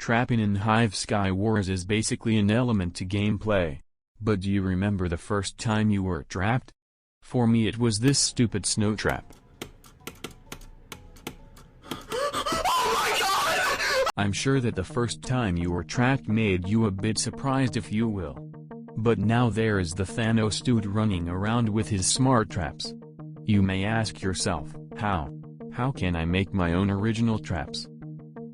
Trapping in Hive Skywars is basically an element to gameplay. But do you remember the first time you were trapped? For me it was this stupid snow trap. I'm sure that the first time you were trapped made you a bit surprised, if you will. But now there is the Thanos dude running around with his smart traps. You may ask yourself, how? How can I make my own original traps?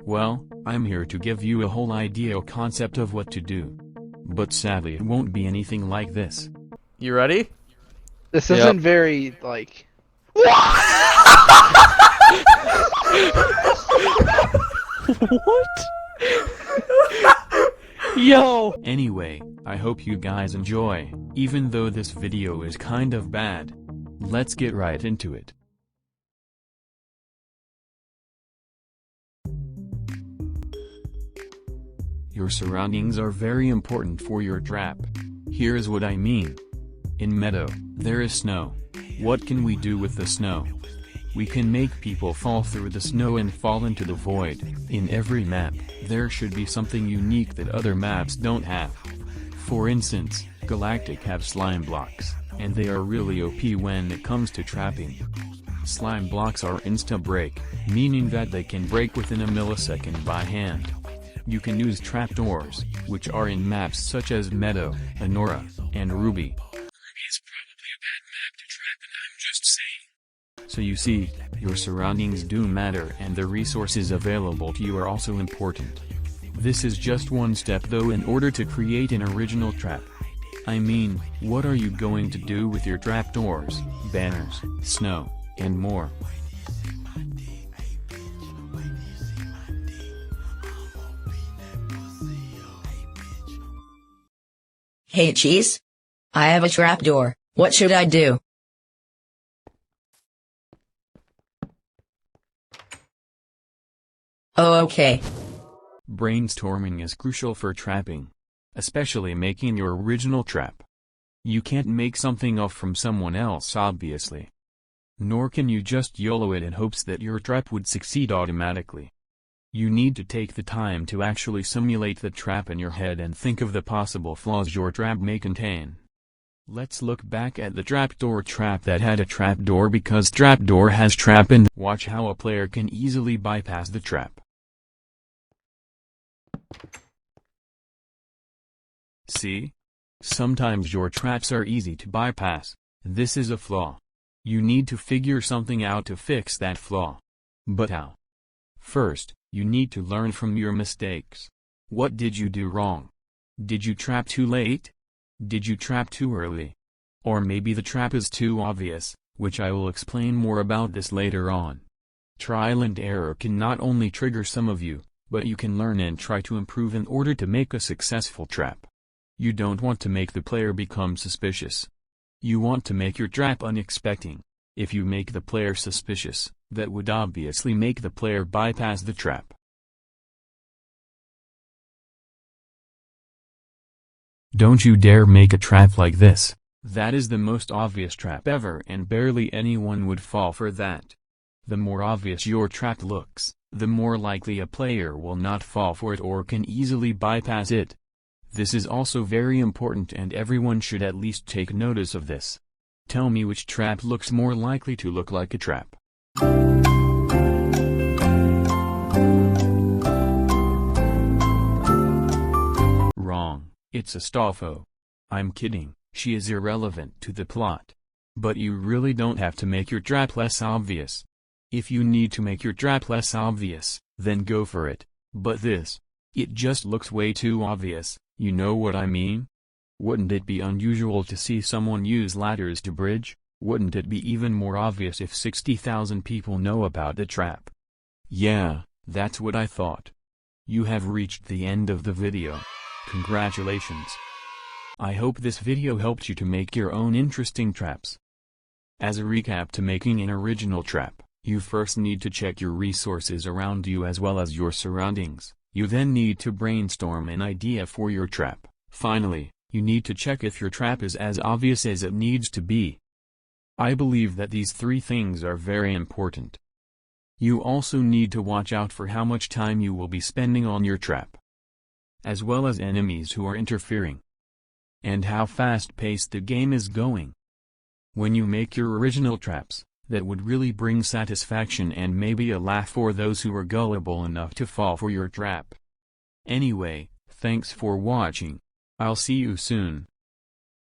Well, I'm here to give you a whole idea or concept of what to do. But sadly it won't be anything like this. You ready? This isn't very, like... What? Yo! Anyway, I hope you guys enjoy, even though this video is kind of bad. Let's get right into it. Your surroundings are very important for your trap. Here's what I mean. In Meadow, there is snow. What can we do with the snow? We can make people fall through the snow and fall into the void. In every map, there should be something unique that other maps don't have. For instance, Galactic have slime blocks, and they are really OP when it comes to trapping. Slime blocks are insta-break, meaning that they can break within a millisecond by hand. You can use trapdoors, which are in maps such as Meadow, Anora, and Ruby. Ruby is probably a bad map to trap, and I'm just saying. So you see, your surroundings do matter, and the resources available to you are also important. This is just one step though in order to create an original trap. I mean, what are you going to do with your trapdoors, banners, snow, and more? Hey Cheese? I have a trapdoor, what should I do? Oh okay. Brainstorming is crucial for trapping. Especially making your original trap. You can't make something up from someone else obviously. Nor can you just YOLO it in hopes that your trap would succeed automatically. You need to take the time to actually simulate the trap in your head and think of the possible flaws your trap may contain. Let's look back at the trapdoor trap that had a trapdoor because trapdoor has trap and watch how a player can easily bypass the trap. See? Sometimes your traps are easy to bypass. This is a flaw. You need to figure something out to fix that flaw. But how? First, you need to learn from your mistakes. What did you do wrong? Did you trap too late? Did you trap too early? Or maybe the trap is too obvious, which I will explain more about this later on. Trial and error can not only trigger some of you, but you can learn and try to improve in order to make a successful trap. You don't want to make the player become suspicious. You want to make your trap unexpected. If you make the player suspicious, that would obviously make the player bypass the trap. Don't you dare make a trap like this. That is the most obvious trap ever and barely anyone would fall for that. The more obvious your trap looks, the more likely a player will not fall for it or can easily bypass it. This is also very important and everyone should at least take notice of this. Tell me which trap looks more likely to look like a trap. Wrong, it's a Astolfo. I'm kidding, she is irrelevant to the plot. But you really don't have to make your trap less obvious. If you need to make your trap less obvious, then go for it. But this, it just looks way too obvious, you know what I mean? Wouldn't it be unusual to see someone use ladders to bridge? Wouldn't it be even more obvious if 60,000 people know about the trap? Yeah, that's what I thought. You have reached the end of the video. Congratulations. I hope this video helped you to make your own interesting traps. As a recap to making an original trap, you first need to check your resources around you as well as your surroundings. You then need to brainstorm an idea for your trap. Finally, you need to check if your trap is as obvious as it needs to be. I believe that these three things are very important. You also need to watch out for how much time you will be spending on your trap. as well as enemies who are interfering, and how fast-paced the game is going. When you make your original traps, that would really bring satisfaction and maybe a laugh for those who are gullible enough to fall for your trap. Anyway, thanks for watching. I'll see you soon.